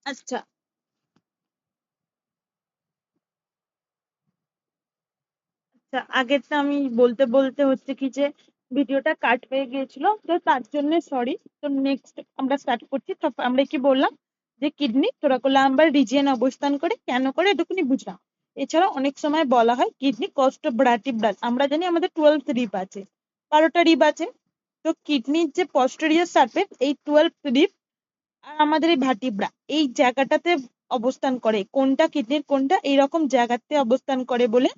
আচ্ছা আচ্ছা, আগেরটা আমি বলতে বলতে হচ্ছে কি যে ভিডিওটা কাট হয়ে গিয়েছিল, তো তার জন্য সরি। তো নেক্সট আমরা স্টার্ট করছি। তো আমরা কি বললাম যে কিডনি থোরাকোলাম্বার রিজিয়ন অবস্থান করে, কেন করে এটুকুনি বুঝলাম। এছাড়া অনেক সময় বলা হয় কিডনি কস্টোব্রাটিব্রাল। আমরা জানি আমাদের 12 রিব আছে, 12টা রিব আছে। তো কিডনির যে পস্টেরিয়র সারফেস, এই 12 রিব আর আমাদের এই ভার্টিব্রা এই জায়গাটাতে অবস্থান করে। কোনটা কিডনির কোনটা এইরকম জায়গাতে অবস্থান করে বলে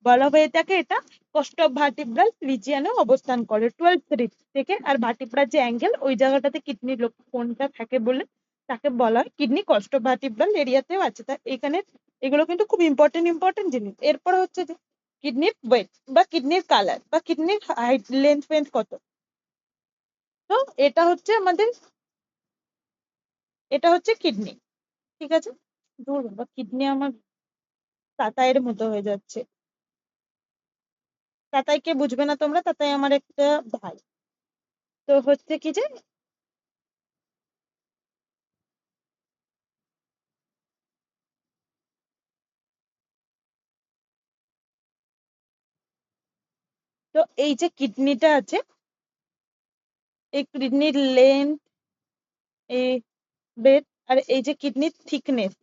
বলা হয়ে থাকে এটা কস্টোভার্টিব্রাল রিজিয়নে অবস্থান করে 12 রিব থেকে। আর ভার্টিব্রার যে অ্যাঙ্গেল ওই জায়গাটাতে কিডনির কোনটা থাকে বলে তাকে বলা হয় কিডনি কস্টোভার্টিব্রাল এরিয়াতেও আছে। তা এখানে এগুলো কিন্তু খুব ইম্পর্টেন্ট ইম্পর্টেন্ট জিনিস। এরপর হচ্ছে যে কিডনির ওয়েট বা কিডনির কালার বা কিডনির হাইট লেন্থ ফেন্থ কত। তো এটা হচ্ছে আমাদের, এটা হচ্ছে কিডনি। ঠিক আছে। দূর বাবা, কিডনি আমার তাতাইয়ের মতো হয়ে যাচ্ছে। তাতাই কে বুঝবে না তোমরা, তাতাই আমার একটা ভাই। তো হচ্ছে কি যে তো এই যে কিডনিটা আছে, এই কিডনির লেন্থ, এই ব্রেথ আর এই যে কিডনির থিকনেস,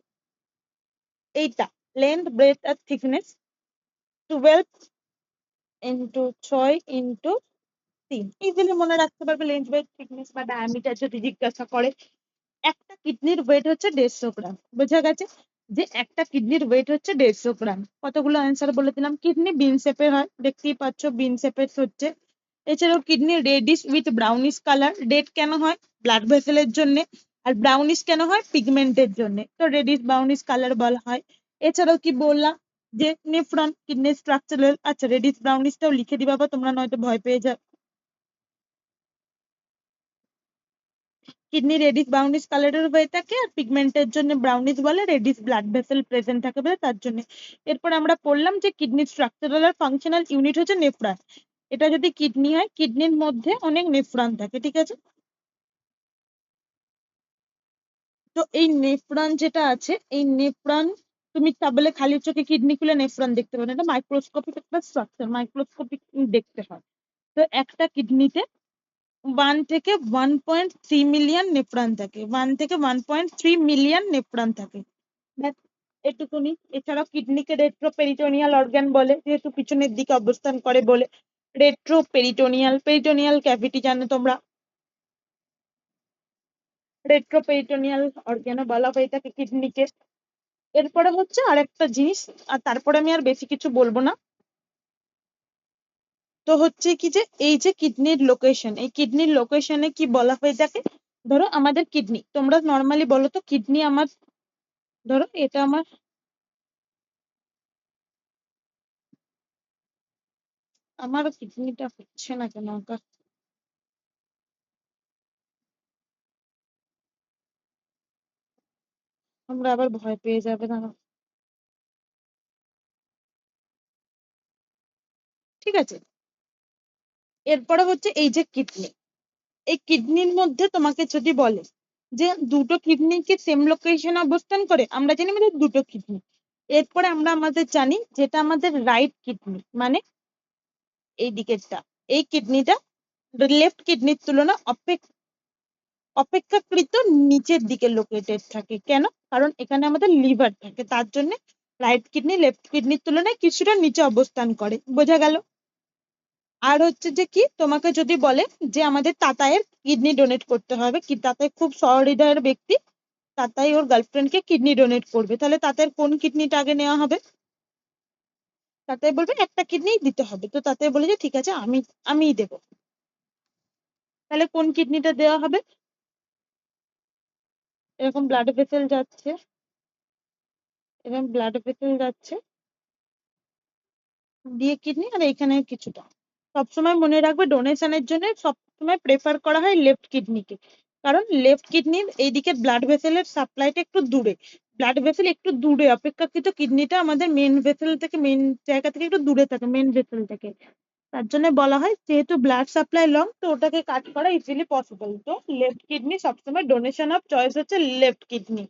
এইটা লেন্থ ব্রেথ আর থিকনেস 12 ইন্টু 6 ইন্টু 3 ইজিলি মনে রাখতে পারবে। লেন্থ ব্রেথ থিকনেস বা ডায়ামিটার যদি জিজ্ঞাসা করে। একটা কিডনির ওয়েট হচ্ছে 150 গ্রাম, বোঝা গেছে যে একটা কিডনির ওয়েট হচ্ছে 150 গ্রাম। কতগুলো অ্যান্সার বলে দিলাম। কিডনি বিন শেপের হয়, দেখতেই পাচ্ছ বিন শেপের হচ্ছে। এছাড়াও kidney reddish with brownish colour. Red কেন হয়? ব্লাড ভেসেলের জন্য। আর ব্রাউনিশ কেন হয়? পিগমেন্টের জন্য। তো রেডিশ ব্রাউনিশ কালার বলা হয়। এছাড়াও কি বললাম যে নেফ্রন কিডনি স্ট্রাকচারাল। আচ্ছা, রেডিশ ব্রাউনিশটাও লিখে দিবা বা তোমরা নয়তো ভয় পেয়ে যাও। কিডনি রেডিশ ব্রাউনিশ কালারের হয়ে থাকে আর পিগমেন্টের জন্য ব্রাউনিশ বলে, রেডিশ ব্লাড ভেসেল প্রেজেন্ট থাকে বলে তার জন্য। এরপর আমরা পড়লাম যে কিডনি স্ট্রাকচারাল আর ফাংশনাল ইউনিট হচ্ছে নেফ্রন। এটা যদি কিডনি হয়, কিডনির মধ্যে অনেক নেফ্রন থাকে। ঠিক আছে। তো এই নেফ্রন যেটা আছে, এই নেফ্রন তুমি তাহলে খালি চোখে কিডনি খুলে নেফ্রন দেখতে পারো না, এটা মাইক্রোস্কোপিক একটা স্ট্রাকচার, মাইক্রোস্কোপিক দেখতে হয়। তো একটা কিডনিতে 1 থেকে 1.3 মিলিয়ন নেফ্রন থাকে, 1 থেকে 1.3 মিলিয়ন নেফ্রন থাকে। ব্যাস, এটুকুনি। এছাড়াও কিডনিকে রেট্রোপেরিটোনিয়াল অর্গান বলে, যেহেতু পিছনের দিকে অবস্থান করে বলে। রেট্রোপেরিটোনিয়াল, পেরিটোনিয়াল ক্যাভিটি জানো তোমরা, রেট্রোপেরিটোনিয়াল অর্গানও বলা হয়ে থাকে কিডনিকে। এরপরে হচ্ছে আরেকটা জিনিস, আর তারপরে আমি আর বেশি কিছু বলবো না। তো হচ্ছে কি যে এই যে কিডনির লোকেশন, এই কিডনির লোকেশনে কি বলা হয়ে থাকে। ধরো আমাদের কিডনি, তোমরা নর্মালি বলো তো কিডনি আমার, ধরো এটা আমার, আমার কিডনিটা হচ্ছে না কেন আঁকা? আমরা আবার ভয় পেয়ে যাবে না। ঠিক আছে। এরপরে হচ্ছে এই যে কিডনি, এই কিডনির মধ্যে তোমাকে যদি বলে যে দুটো কিডনি কি সেম লোকেশনে অবস্থান করে, আমরা জানি আমাদের দুটো কিডনি। এরপরে আমরা আমাদের জানি যেটা আমাদের রাইট কিডনি মানে এই দিকেরটা, এই কিডনিটা লেফট কিডনির তুলনা অপেক্ষাকৃত নিচের দিকে লোকেটেড থাকে। কেন? কারণ এখানে আমাদের লিভার থাকে, তার জন্য রাইট কিডনি লেফট কিডনির তুলনায় কিছুটা নিচে অবস্থান করে। বোঝা গেল? আর হচ্ছে যে কি তোমাকে যদি বলে যে আমাদের তাতায়ের কিডনি ডোনেট করতে হবে, কি তাতাই খুব সহৃদয়ের ব্যক্তি, তাতাই ওর গার্লফ্রেন্ডকে কিডনি ডোনেট করবে, তাহলে তাতাইয়ের কোন কিডনিটা আগে নেওয়া হবে? তাতাই বলবে একটা কিডনি দিতে হবে। তো তাতাই বলে যে ঠিক আছে, আমিই দেবো। তাহলে কোন কিডনিটা দেওয়া হবে? এরকম ব্লাড ভেসেল যাচ্ছে, এরকম ব্লাড ভেসেল যাচ্ছে দিয়ে কিডনি, আর এখানে কিছুটা। সবসময় মনে রাখবে ডোনেশনের জন্য সবসময় প্রেফার করা হয় লেফট কিডনিকে। কারণ লেফট কিডনির এইদিকে ব্লাড ভেসেলের সাপ্লাইটা একটু দূরে, ব্লাড ভেসেল একটু দূরে অপেক্ষাকৃত কিডনিটা আমাদের মেন ভেসেল থেকে, মেন জায়গা থেকে একটু দূরে থাকে, মেন ভেসেল থেকে। তার জন্য বলা হয় যেহেতু ব্লাড সাপ্লাই লং, তো ওটাকে কাট করা ইজিলি পসিবল। তো লেফট কিডনি সবসময় ডোনেশন অফ চয়েস হচ্ছে লেফট কিডনি।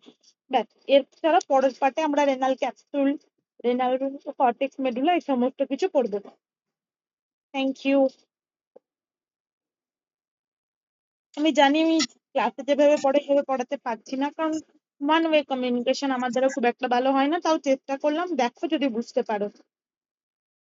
ব্যাস, এছাড়া পরের পার্টে আমরা renal capsule, renal cortex medulla এই সমস্ত কিছু পড়বো। Thank you. আমি জানি আমি ক্লাসে যেভাবে পড়ে সেভাবে পড়াতে পারছি না, কারণ ওয়ান ওয়ে কমিউনিকেশন আমার দ্বারা খুব একটা ভালো হয় না, তাও চেষ্টা করলাম, দেখো যদি বুঝতে পারো।